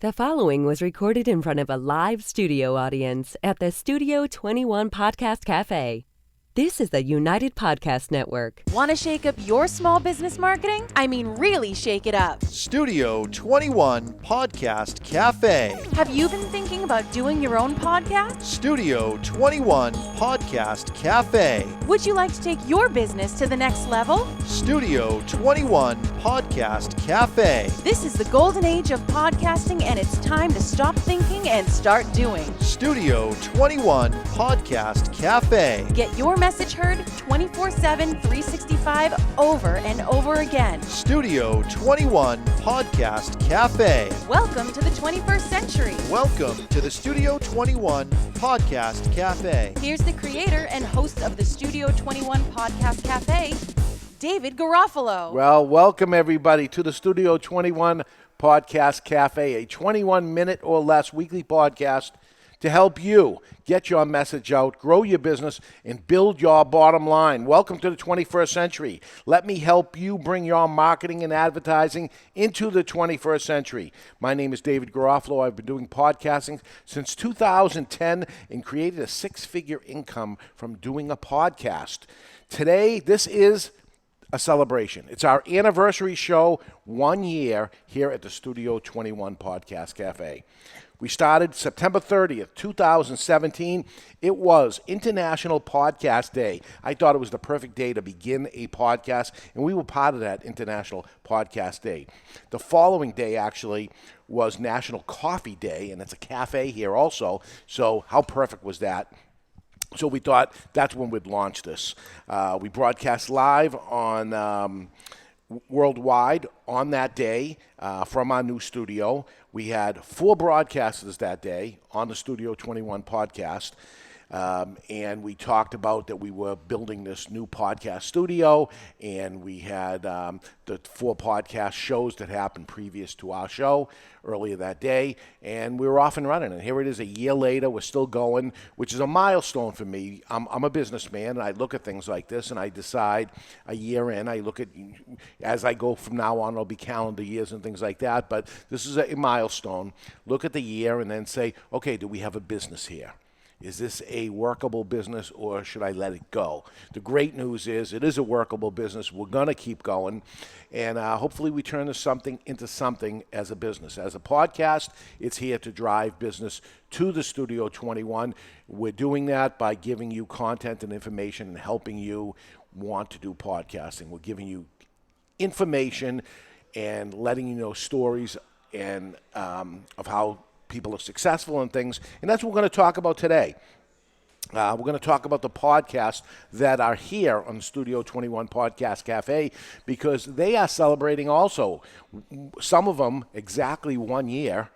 The following was recorded in front of a live studio audience at the Studio 21 Podcast Café. This is the United Podcast Network. Want to shake up your small business marketing? I mean, really shake it up. Studio 21 Podcast Café. Have you been thinking about doing your own podcast? Studio 21 Podcast Café. Would you like to take your business to the next level? Studio 21 Podcast Café. This is the golden age of podcasting, and it's time to stop thinking and start doing. Studio 21 Podcast Café. Get your message heard 24/7, 365 over and over again. Studio 21 Podcast Café. Welcome to the 21st century. Welcome to the Studio 21 Podcast Café. Here's the creator and host of the Studio 21 Podcast Café, David Garofalo. Well, welcome everybody to the Studio 21 Podcast Cafe, a 21-minute or less weekly podcast to help you get your message out, grow your business, and build your bottom line. Welcome to the 21st century. Let me help you bring your marketing and advertising into the 21st century. My name is David Garofalo. I've been doing podcasting since 2010 and created a six-figure income from doing a podcast. Today, this is a celebration. It's our anniversary show, 1 year here at the Studio 21 Podcast Cafe. We started September 30th, 2017. It was International Podcast Day. I thought it was the perfect day to begin a podcast, and we were part of that International Podcast Day. The following day, actually, was National Coffee Day, and it's a cafe here also, so how perfect was that? So we thought that's when we'd launch this. We broadcast live on worldwide on that day from our new studio. We had 4 broadcasters that day on the Studio 21 podcast. And we talked about that we were building this new podcast studio, and we had the 4 podcast shows that happened previous to our show earlier that day, and we were off and running. And here it is a year later. We're still going, which is a milestone for me. I'm a businessman, and I look at things like this, and I decide a year in, I look at, as I go from now on, it'll be calendar years and things like that, but this is a milestone. Look at the year and then say, okay, do we have a business here? Is this a workable business, or should I let it go? The great news is it is a workable business. We're going to keep going, and hopefully we turn this into something as a business. As a podcast, it's here to drive business to the Studio 21. We're doing that by giving you content and information and helping you want to do podcasting. We're giving you information and letting you know stories and of how people are successful in things, and that's what we're going to talk about today. We're going to talk about the podcasts that are here on the Studio 21 Podcast Cafe, because they are celebrating also, some of them exactly 1 year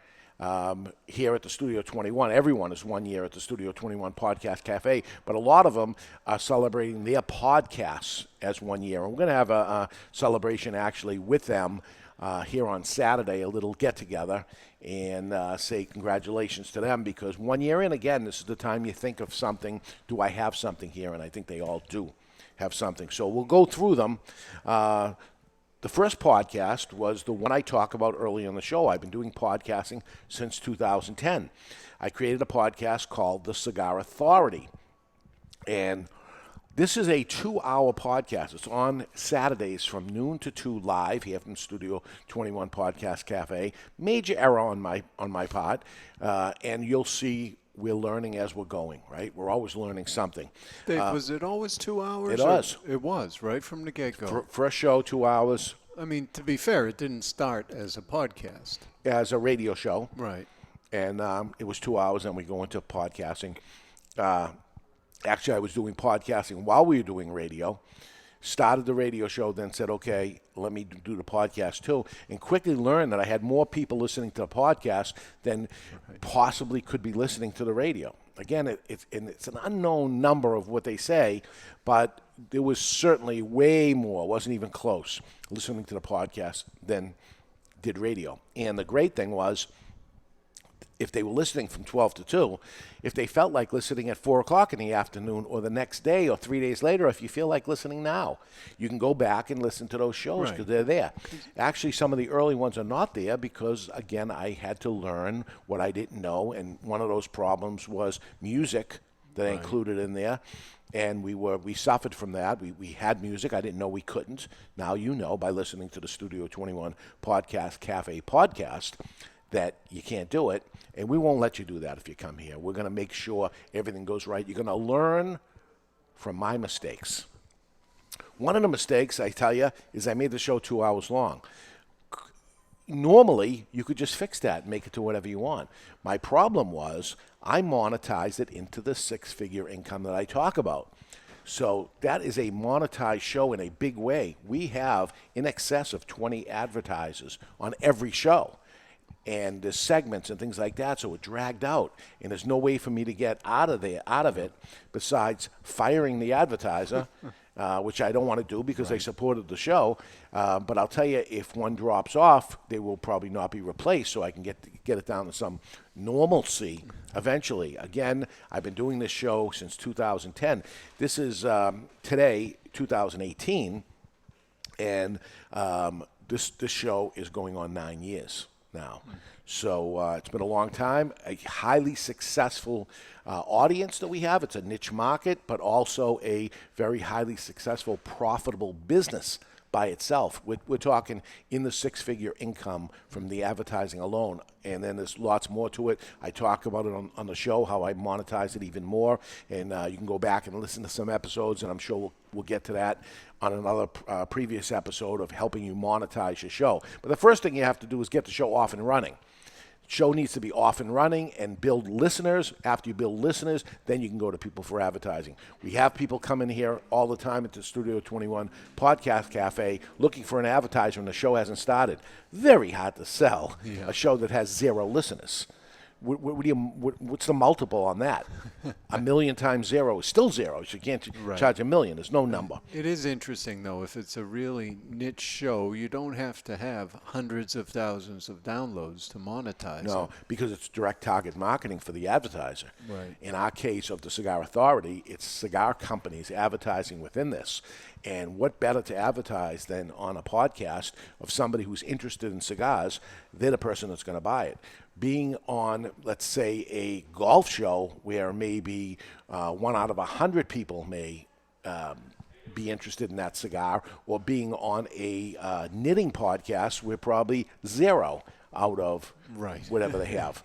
here at the Studio 21. Everyone is 1 year at the Studio 21 Podcast Cafe, but a lot of them are celebrating their podcasts as 1 year. And we're going to have a celebration actually with them here on Saturday, a little get-together, and say congratulations to them, because 1 year in, again, this is the time you think of something. Do I have something here? And I think they all do have something. So we'll go through them. The first podcast was the one I talked about early on the show. I've been doing podcasting since 2010. I created a podcast called The Cigar Authority, and this is a 2-hour podcast. It's on Saturdays from noon to 2 live here from Studio 21 Podcast Cafe. Major error on my part, and you'll see we're learning as we're going, right? We're always learning something. Dave, was it always 2 hours? It was. It was, right from the get-go. First show, 2 hours. I mean, to be fair, it didn't start as a podcast. As a radio show. Right. And it was 2 hours, and we go into podcasting. Actually, I was doing podcasting while we were doing radio. Started the radio show, then said, okay, let me do the podcast too, and quickly learned that I had more people listening to the podcast than possibly could be listening to the radio. Again, it's an unknown number of what they say, but there was certainly way more, wasn't even close, listening to the podcast than did radio. And the great thing was, if they were listening from 12 to 2, if they felt like listening at 4 o'clock in the afternoon or the next day or 3 days later, if you feel like listening now, you can go back and listen to those shows because they're there. Actually, some of the early ones are not there because, again, I had to learn what I didn't know, and one of those problems was music that I included in there. And we suffered from that. We had music. I didn't know we couldn't. Now you know by listening to the Studio 21 Podcast Cafe podcast that you can't do it. And we won't let you do that if you come here. We're going to make sure everything goes right. You're going to learn from my mistakes. One of the mistakes, I tell you, is I made the show 2 hours long. Normally, you could just fix that and make it to whatever you want. My problem was I monetized it into the six-figure income that I talk about. So that is a monetized show in a big way. We have in excess of 20 advertisers on every show. And there's segments and things like that, so it dragged out. And there's no way for me to get out of it besides firing the advertiser, which I don't want to do because they supported the show. But I'll tell you, if one drops off, they will probably not be replaced, so I can get it down to some normalcy eventually. Again, I've been doing this show since 2010. This is today, 2018, and this show is going on 9 years now. So it's been a long time, a highly successful audience that we have. It's a niche market, but also a very highly successful, profitable business by itself. We're talking in the six-figure income from the advertising alone. And then there's lots more to it. I talk about it on the show, how I monetize it even more. And you can go back and listen to some episodes, and I'm sure we'll get to that on another previous episode of helping you monetize your show. But the first thing you have to do is get the show off and running. Show needs to be off and running and build listeners. After you build listeners, then you can go to people for advertising. We have people come in here all the time at the Studio 21 Podcast Cafe looking for an advertiser and the show hasn't started. Very hard to sell a show that has 0 listeners. What's the multiple on that? 1 million times 0 is still 0. So you can't charge 1 million. There's no number. It is interesting, though. If it's a really niche show, you don't have to have hundreds of thousands of downloads to monetize No, it. because it's direct target marketing for the advertiser. Right. In our case of the Cigar Authority, it's cigar companies advertising within this. And what better to advertise than on a podcast of somebody who's interested in cigars? They're the person that's going to buy it. Being on, let's say, a golf show where maybe 1 out of 100 people may be interested in that cigar, or being on a knitting podcast where probably 0 out of whatever they have.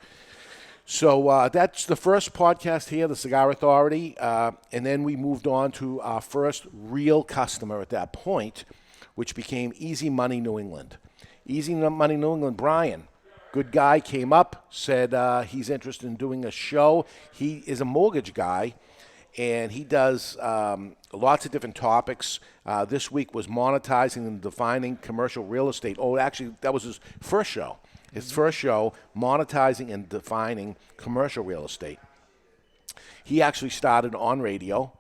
So that's the first podcast here, the Cigar Authority, and then we moved on to our first real customer at that point, which became Easy Money New England. Easy Money New England, Brian, good guy, came up, said he's interested in doing a show. He is a mortgage guy, and he does lots of different topics. This week was monetizing and defining commercial real estate. Oh, actually, that was his first show. His first show, monetizing and defining commercial real estate. He actually started on radio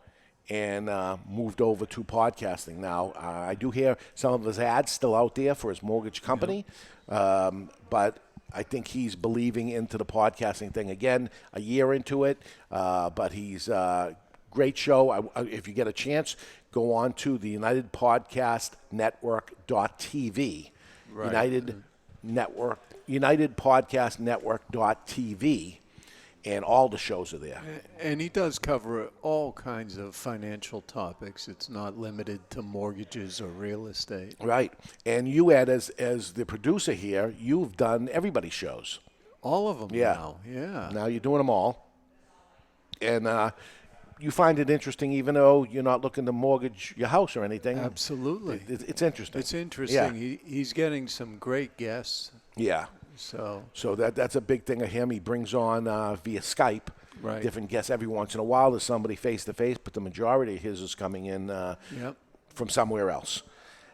and moved over to podcasting. Now, I do hear some of his ads still out there for his mortgage company, but I think he's believing into the podcasting thing again, a year into it. But he's great show. If you get a chance, go on to the UnitedPodcastNetwork.tv. UnitedPodcastNetwork.tv, and all the shows are there. And he does cover all kinds of financial topics. It's not limited to mortgages or real estate. Right. And you, Ed, as the producer here, you've done everybody's shows. All of them now. Now you're doing them all. And you find it interesting, even though you're not looking to mortgage your house or anything. Absolutely. It's interesting. It's interesting. Yeah. He's getting some great guests. Yeah. So that's a big thing of him. He brings on via Skype different guests every once in a while. There's somebody face-to-face, but the majority of his is coming in from somewhere else.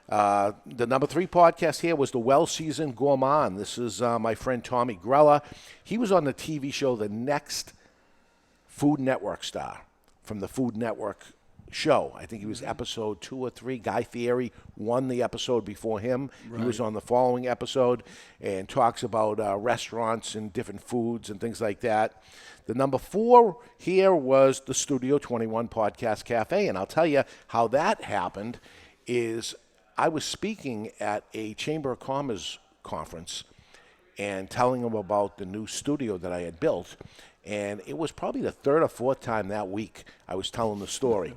The number 3 podcast here was the Well-Seasoned Gourmand. This is my friend Tommy Grella. He was on the TV show The Next Food Network Star from the Food Network show. I think he was episode 2 or 3. Guy Fieri won the episode before him. He was on the following episode and talks about restaurants and different foods and things like that. The number 4 here was the Studio 21 Podcast Cafe, and I'll tell you how that happened is I was speaking at a Chamber of Commerce conference and telling them about the new studio that I had built. And it was probably the 3rd or 4th time that week I was telling the story.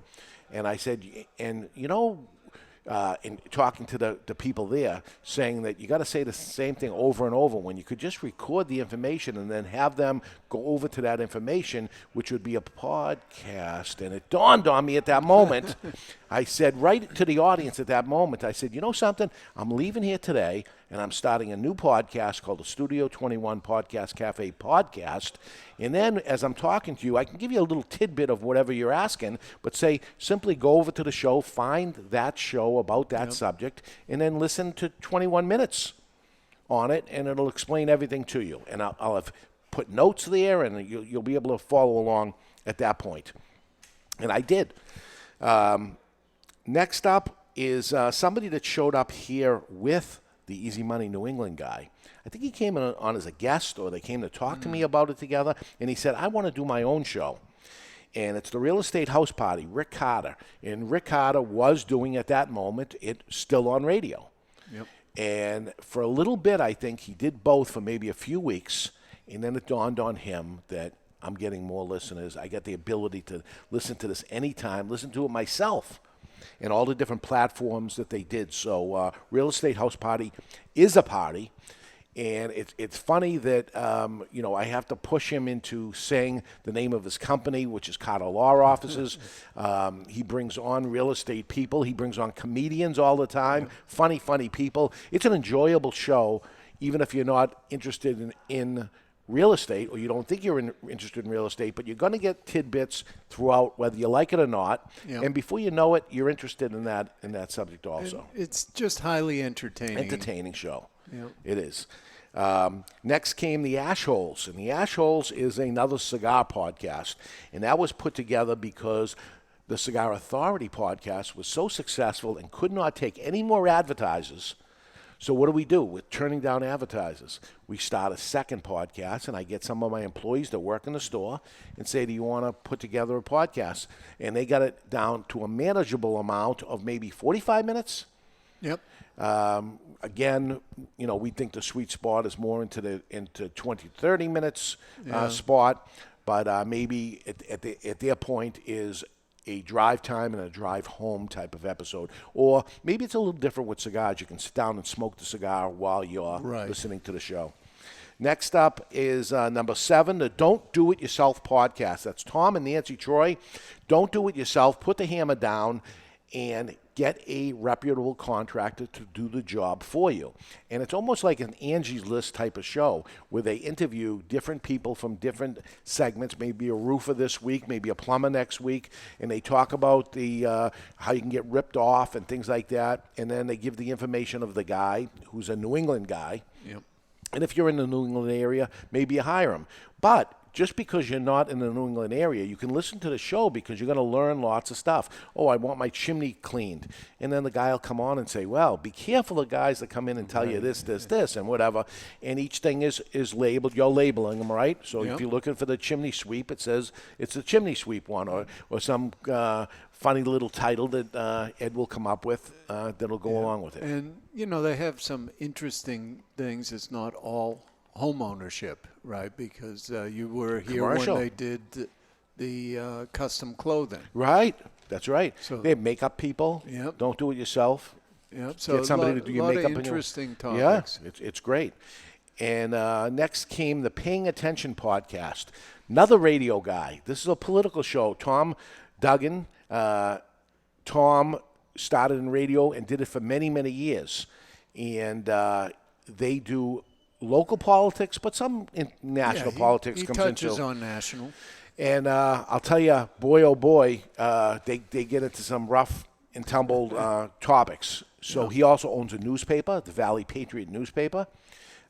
And I said, and in talking to the people there, saying that you got to say the same thing over and over when you could just record the information and then have them go over to that information, which would be a podcast. And it dawned on me at that moment. I said right to the audience at that moment, I said, you know something? I'm leaving here today, and I'm starting a new podcast called the Studio 21 Podcast Cafe Podcast. And then as I'm talking to you, I can give you a little tidbit of whatever you're asking, but say simply go over to the show, find that show about that subject, and then listen to 21 minutes on it, and it'll explain everything to you. And I'll have put notes there, and you'll be able to follow along at that point. And I did. Next up is somebody that showed up here with the Easy Money New England guy. I think he came on as a guest, or they came to talk to me about it together, and he said, I want to do my own show. And it's the Real Estate House Party, Rick Carter. And Rick Carter was doing at that moment, it still on radio. Yep. And for a little bit, I think he did both for maybe a few weeks, and then it dawned on him that I'm getting more listeners. I get the ability to listen to this anytime, listen to it myself, and all the different platforms that they did. So Real Estate House Party is a party. And it's funny that, I have to push him into saying the name of his company, which is Carter Law Offices. He brings on real estate people. He brings on comedians all the time, funny people. It's an enjoyable show, even if you're not interested in real estate, or you don't think you're interested in real estate, but you're going to get tidbits throughout, whether you like it or not. Yep. And before you know it, you're interested in that subject also. And it's just highly entertaining. Entertaining show. Yep. It is. Next came the Ashholes, and the Ashholes is another cigar podcast, and that was put together because the Cigar Authority podcast was so successful and could not take any more advertisers. So what do? We're turning down advertisers. We start a second podcast, and I get some of my employees that work in the store and say, do you want to put together a podcast? And they got it down to a manageable amount of maybe 45 minutes. Yep. Again, we think the sweet spot is more into 20, 30 minutes spot, but maybe at their point is a drive time and a drive home type of episode. Or maybe it's a little different with cigars. You can sit down and smoke the cigar while you're listening to the show. Next up is number 7, the Don't Do It Yourself podcast. That's Tom and Nancy Troy. Don't do it yourself. Put the hammer down and get a reputable contractor to do the job for you. And it's almost like an Angie's List type of show where they interview different people from different segments, maybe a roofer this week, maybe a plumber next week, and they talk about the how you can get ripped off and things like that. And then they give the information of the guy who's a New England guy. Yep. And if you're in the New England area, maybe you hire him. But just because you're not in the New England area, you can listen to the show because you're going to learn lots of stuff. Oh, I want my chimney cleaned. And then the guy will come on and say, well, be careful of guys that come in and tell you this, and whatever. And each thing is labeled. You're labeling them, right? So if you're looking for the chimney sweep, it says it's a chimney sweep one, or some funny little title that Ed will come up with that'll go along with it. And, they have some interesting things. It's not all home ownership, right? Because you were here Commercial. when they did the custom clothing. Right. That's right. So they have makeup people. Yep. Don't do it yourself. Yep. So get somebody to do your makeup. Of interesting topics. topics. Yeah, it's great. And next came the Paying Attention podcast. Another radio guy. This is a political show. Tom Duggan. Tom started in radio and did it for many, many years. And they do local politics, but some national politics he comes touches into. on national. And I'll tell you, boy, oh boy, they get into some rough and tumbled topics. So he also owns a newspaper, the Valley Patriot newspaper,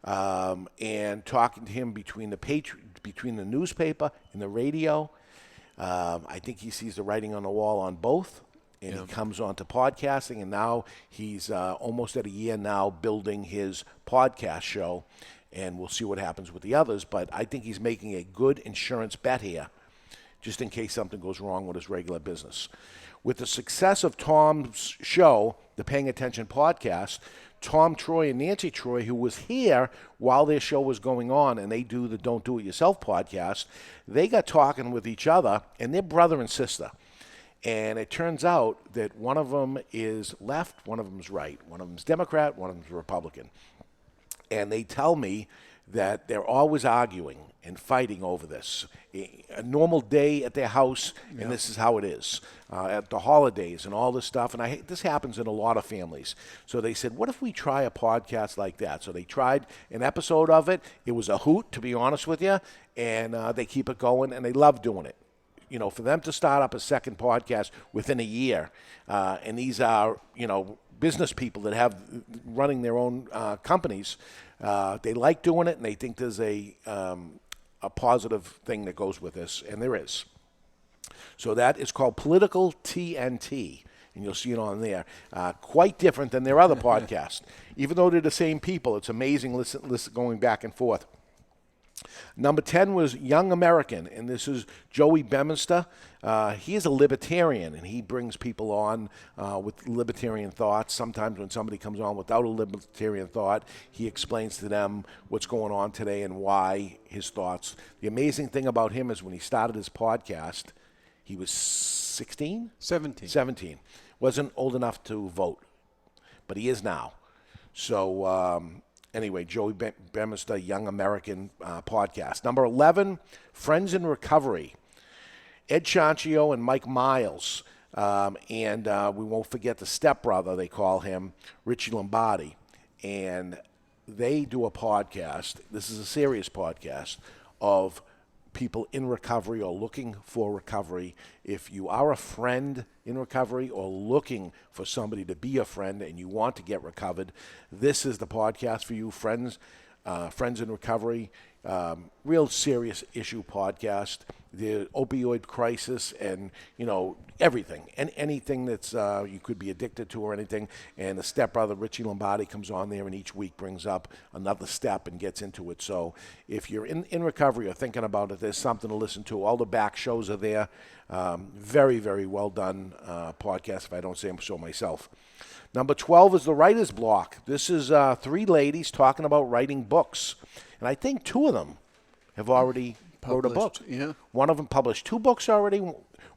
and talking to him between the newspaper and the radio, I think he sees the writing on the wall on both. And he comes on to podcasting, and now he's almost at a year now building his podcast show, and we'll see what happens with the others. But I think he's making a good insurance bet here, just in case something goes wrong with his regular business. With the success of Tom's show, the Paying Attention podcast, Tom Troy and Nancy Troy, who was here while their show was going on, and they do the Don't Do It Yourself podcast, they got talking with each other, and they're brother and sister. And it turns out that one of them is left, one of them is right. One of them is Democrat, one of them is Republican. And they tell me that they're always arguing and fighting over this. A normal day at their house, and this is how it is. At the holidays and all this stuff. And this happens in a lot of families. So they said, what if we try a podcast like that? So they tried an episode of it. It was a hoot, to be honest with you. And they keep it going, and they love doing it. You know, for them to start up a second podcast within a year, and these are, business people that have running their own companies, they like doing it, and they think there's a positive thing that goes with this, and there is. So that is called Political TNT, and you'll see it on there. Quite different than their other podcast. Even though they're the same people, it's amazing listen going back and forth. Number 10 was Young American, and this is Joey Bemister. He is a libertarian, and he brings people on with libertarian thoughts. Sometimes when somebody comes on without a libertarian thought, he explains to them what's going on today and why his thoughts. The amazing thing about him is when he started his podcast, he was 16? 17. Wasn't old enough to vote, but he is now. So... Anyway, Joey Bemister, Young American podcast. Number 11, Friends in Recovery. Ed Chanchio and Mike Miles. And we won't forget the stepbrother, they call him, Richie Lombardi. And they do a podcast. This is a serious podcast of people in recovery or looking for recovery. If you are a friend in recovery or looking for somebody to be a friend and you want to get recovered, this is the podcast for you. Friends in Recovery, real serious issue podcast. The opioid crisis and, everything. And anything that's you could be addicted to or anything. And the stepbrother, Richie Lombardi, comes on there and each week brings up another step and gets into it. So if you're in recovery or thinking about it, there's something to listen to. All the back shows are there. Very, very well done podcast, if I don't say so myself. Number 12 is the Writer's Block. This is 3 ladies talking about writing books. And I think 2 of them have already wrote a book. Yeah. One of them published 2 books already.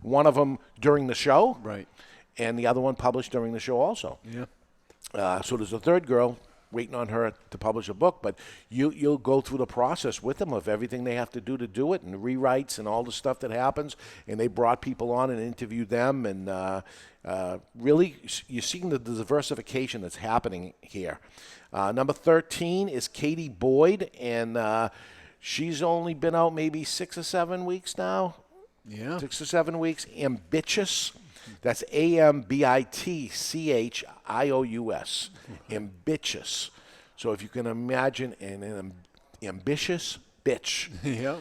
One of them during the show. Right. And the other one published during the show also. Yeah. So there's a third girl waiting on her to publish a book, but you'll go through the process with them of everything they have to do it, and rewrites and all the stuff that happens. And they brought people on and interviewed them, and really you're seeing the diversification that's happening here. Number 13 is Katie Boyd, and she's only been out maybe 6 or 7 weeks now. Yeah. 6 or 7 weeks. Ambitious. That's AMBITCHIOUS. Ambitious. So if you can imagine an ambitious bitch. Yeah.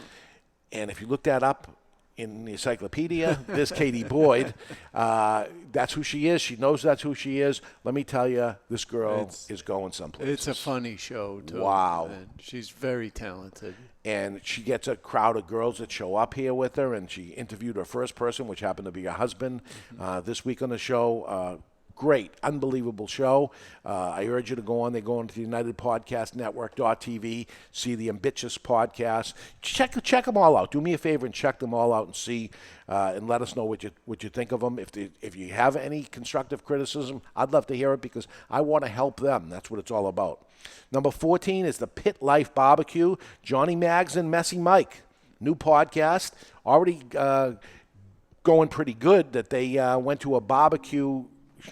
And if you look that up in the encyclopedia, there's Katie Boyd. That's who she is. She knows that's who she is. Let me tell you, this girl is going someplace. It's a funny show, too. Wow. And she's very talented. And she gets a crowd of girls that show up here with her, and she interviewed her first person, which happened to be her husband, this week on the show. Great, unbelievable show. I urge you to go on. They go on to the United Podcast Network.tv, see the Ambitious podcast. Check them all out. Do me a favor and check them all out and see, and let us know what you think of them. If you have any constructive criticism, I'd love to hear it because I want to help them. That's what it's all about. Number 14 is the Pit Life Barbecue. Johnny Maggs and Messy Mike, new podcast, already going pretty good. That they went to a barbecue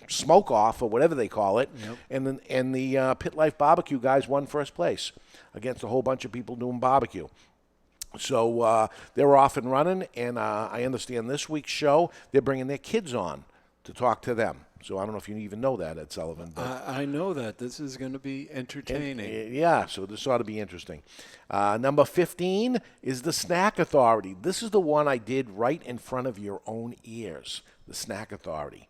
smoke off or whatever they call it, yep. and the Pit Life Barbecue guys won first place against a whole bunch of people doing barbecue. So they're off and running, and I understand this week's show they're bringing their kids on to talk to them. So I don't know if you even know that, Ed Sullivan. But I know that. This is going to be entertaining. yeah, so this ought to be interesting. Number 15 is the Snack Authority. This is the one I did right in front of your own ears, the Snack Authority,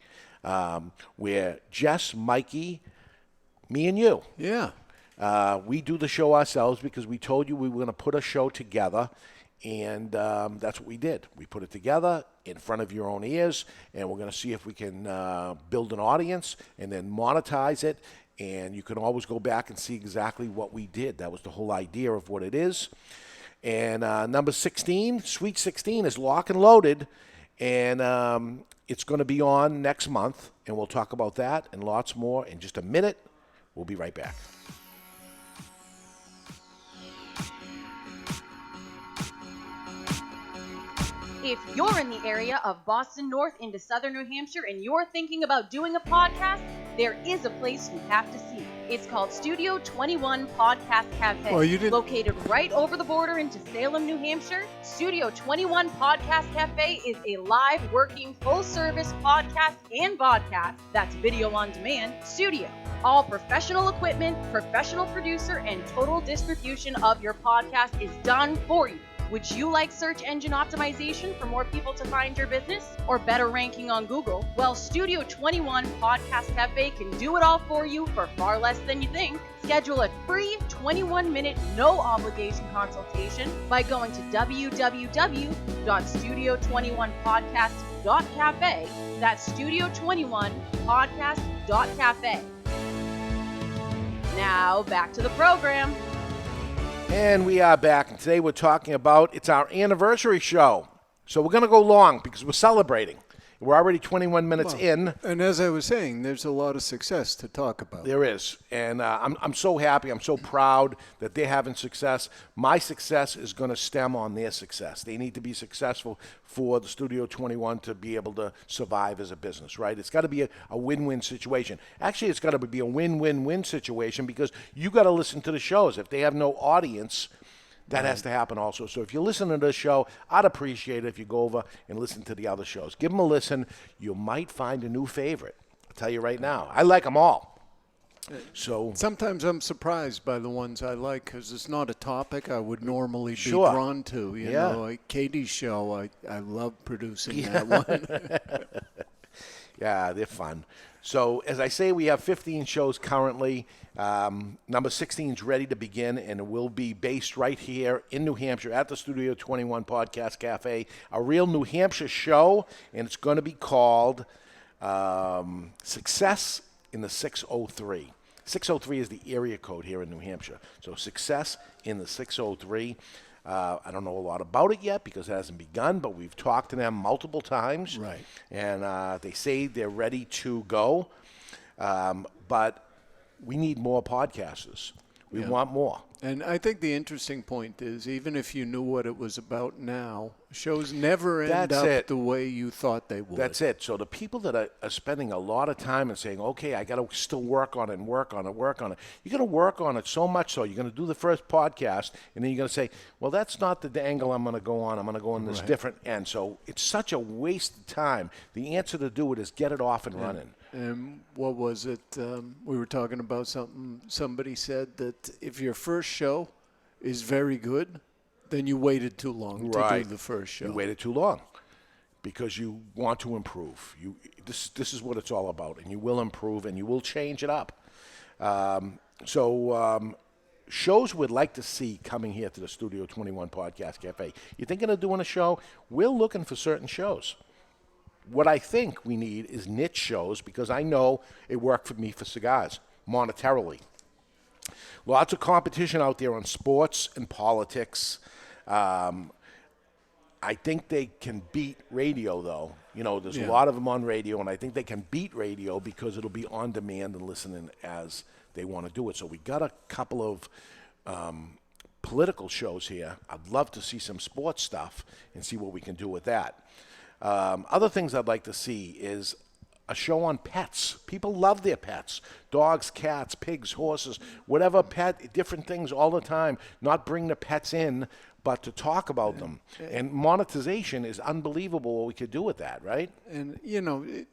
where Jess, Mikey, me and you, we do the show ourselves because we told you we were going to put a show together, and that's what we did. We put it together in front of your own ears, and we're going to see if we can build an audience and then monetize it. And you can always go back and see exactly what we did. That was the whole idea of what it is. And number 16, Sweet 16, is lock and loaded, and it's going to be on next month, and we'll talk about that and lots more in just a minute. We'll be right back. If you're in the area of Boston North into southern New Hampshire and you're thinking about doing a podcast, there is a place you have to see. It's called Studio 21 Podcast Café. Located right over the border into Salem, New Hampshire, Studio 21 Podcast Café is a live, working, full-service podcast and vodcast that's video on demand studio. All professional equipment, professional producer, and total distribution of your podcast is done for you. Would you like search engine optimization for more people to find your business or better ranking on Google? Well, Studio 21 Podcast Cafe can do it all for you for far less than you think. Schedule a free 21-minute, no-obligation consultation by going to www.studio21podcast.cafe. That's studio21podcast.cafe. Now, back to the program. And we are back, and today we're talking about, it's our anniversary show. So we're going to go long because we're celebrating. We're already 21 minutes in. And as I was saying, there's a lot of success to talk about. There is. And I'm so happy. I'm so proud that they're having success. My success is going to stem on their success. They need to be successful for the Studio 21 to be able to survive as a business, right? It's got to be a win-win situation. Actually, it's got to be a win-win-win situation because you got to listen to the shows. If they have no audience, that has to happen also. So if you're listening to this show, I'd appreciate it if you go over and listen to the other shows. Give them a listen. You might find a new favorite. I'll tell you right now. I like them all. So sometimes I'm surprised by the ones I like because it's not a topic I would normally be drawn to. You know, like Katie's show, I love producing that one. Yeah, they're fun. So as I say, we have 15 shows currently. Number 16 is ready to begin, and it will be based right here in New Hampshire at the Studio 21 Podcast Cafe, a real New Hampshire show, and it's going to be called Success in the 603. 603 is the area code here in New Hampshire. So Success in the 603. I don't know a lot about it yet because it hasn't begun, but we've talked to them multiple times. Right. And they say they're ready to go. But we need more podcasters. We want more. And I think the interesting point is, even if you knew what it was about now, shows never end up the way you thought they would. That's it. So the people that are spending a lot of time and saying, okay, I got to still work on it. You're going to work on it so much so you're going to do the first podcast, and then you're going to say, well, that's not the angle I'm going to go on. I'm going to go on this different end. So it's such a waste of time. The answer to do it is get it off and running. And what was it? We were talking about something. Somebody said that if your first show is very good, then you waited too long to do the first show. You waited too long because you want to improve. This is what it's all about, and you will improve and you will change it up. Shows we'd like to see coming here to the Studio 21 Podcast Cafe. You're thinking of doing a show? We're looking for certain shows. What I think we need is niche shows because I know it worked for me for cigars, monetarily. Lots of competition out there on sports and politics. I think they can beat radio, though. You know, there's a lot of them on radio, and I think they can beat radio because it'll be on demand and listening as they want to do it. So we got a couple of political shows here. I'd love to see some sports stuff and see what we can do with that. Other things I'd like to see is a show on pets. People love their pets. Dogs, cats, pigs, horses, whatever pet, different things all the time. Not bring the pets in, but to talk about them. And monetization is unbelievable what we could do with that, right? And,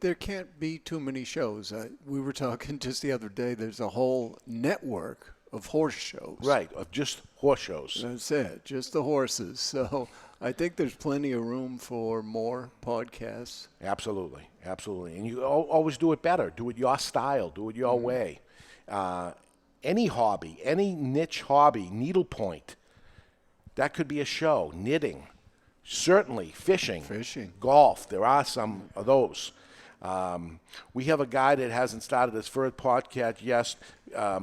there can't be too many shows. We were talking just the other day, there's a whole network of horse shows. Right, of just horse shows. That's it, just the horses. So I think there's plenty of room for more podcasts. Absolutely, absolutely. And you always do it better. Do it your style. Do it your way. Any hobby, any niche hobby, needlepoint, that could be a show. Knitting, certainly. Fishing. Golf. There are some of those. We have a guy that hasn't started his first podcast yet,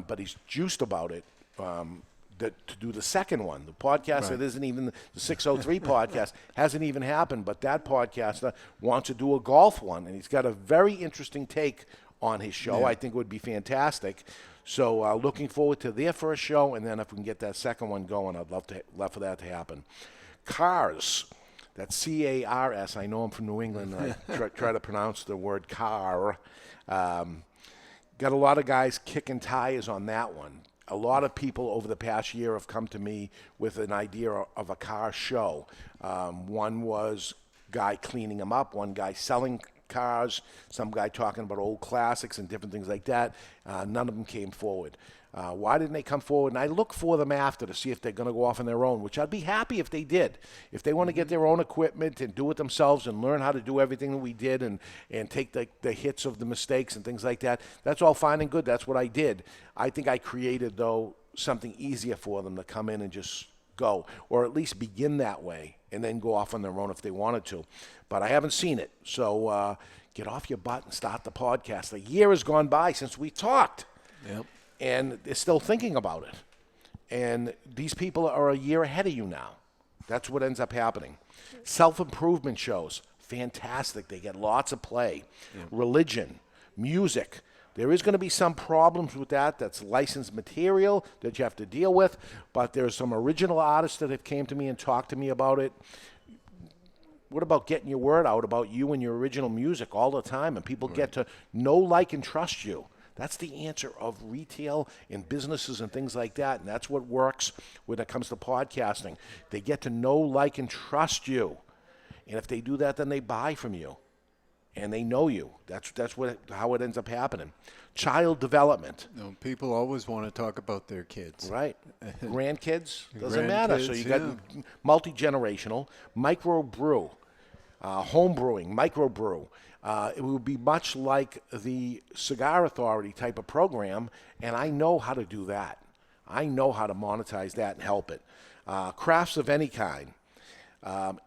but he's juiced about it. To do the second one, the podcast that isn't even the 603 podcast hasn't even happened, but that podcaster wants to do a golf one, and he's got a very interesting take on his show. I think it would be fantastic. So looking forward to their first show, and then if we can get that second one going, I'd love for that to happen. Cars. That's C-A-R-S. I know I'm from New England. I try to pronounce the word car. Got a lot of guys kicking tires on that one. A lot of people over the past year have come to me with an idea of a car show. One was guy cleaning them up, one guy selling cars, some guy talking about old classics and different things like that. None of them came forward. Why didn't they come forward? And I look for them after to see if they're going to go off on their own, which I'd be happy if they did. If they want to get their own equipment and do it themselves and learn how to do everything that we did and take the hits of the mistakes and things like that, that's all fine and good. That's what I did. I think I created, though, something easier for them to come in and just go, or at least begin that way and then go off on their own if they wanted to. But I haven't seen it. So get off your butt and start the podcast. A year has gone by since we talked. Yep. And they're still thinking about it. And these people are a year ahead of you now. That's what ends up happening. Self-improvement shows, fantastic. They get lots of play. Yep. Religion, music. There is going to be some problems with that. That's licensed material that you have to deal with. But there's some original artists that have came to me and talked to me about it. What about getting your word out about you and your original music all the time, and people get to know, like, and trust you? That's the answer of retail and businesses and things like that, and that's what works when it comes to podcasting. They get to know, like, and trust you, and if they do that, then they buy from you, and they know you. That's how it ends up happening. Child development. People always want to talk about their kids. Right. Grandkids, doesn't matter. So you got multi-generational, microbrew, home brewing, microbrew. It would be much like the Cigar Authority type of program, and I know how to do that. I know how to monetize that and help it. Crafts of any kind.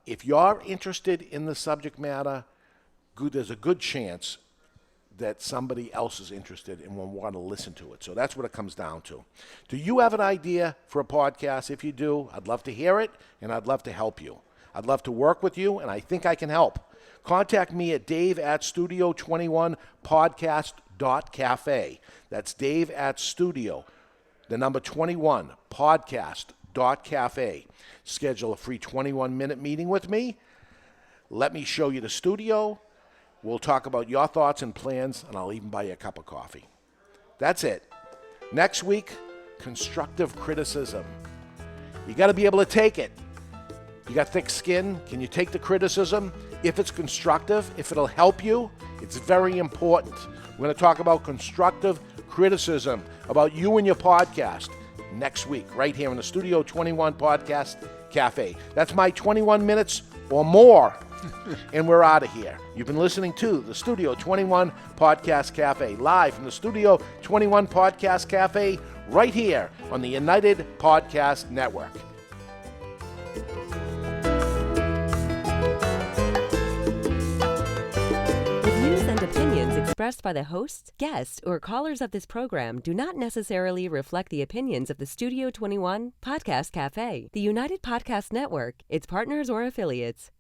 If you're interested in the subject matter, there's a good chance that somebody else is interested and will want to listen to it. So that's what it comes down to. Do you have an idea for a podcast? If you do, I'd love to hear it, and I'd love to help you. I'd love to work with you, and I think I can help. Contact me at dave@studio21podcast.cafe. That's dave@studio, the number 21, podcast.cafe. Schedule a free 21-minute meeting with me. Let me show you the studio. We'll talk about your thoughts and plans, and I'll even buy you a cup of coffee. That's it. Next week, constructive criticism. You got to be able to take it. You got thick skin. Can you take the criticism? If it's constructive, if it'll help you, it's very important. We're going to talk about constructive criticism about you and your podcast next week, right here in the Studio 21 Podcast Cafe. That's my 21 minutes or more, and we're out of here. You've been listening to the Studio 21 Podcast Cafe, live from the Studio 21 Podcast Cafe, right here on the United Podcast Network. Expressed by the hosts, guests, or callers of this program do not necessarily reflect the opinions of the Studio 21 Podcast Cafe, the United Podcast Network, its partners, or affiliates.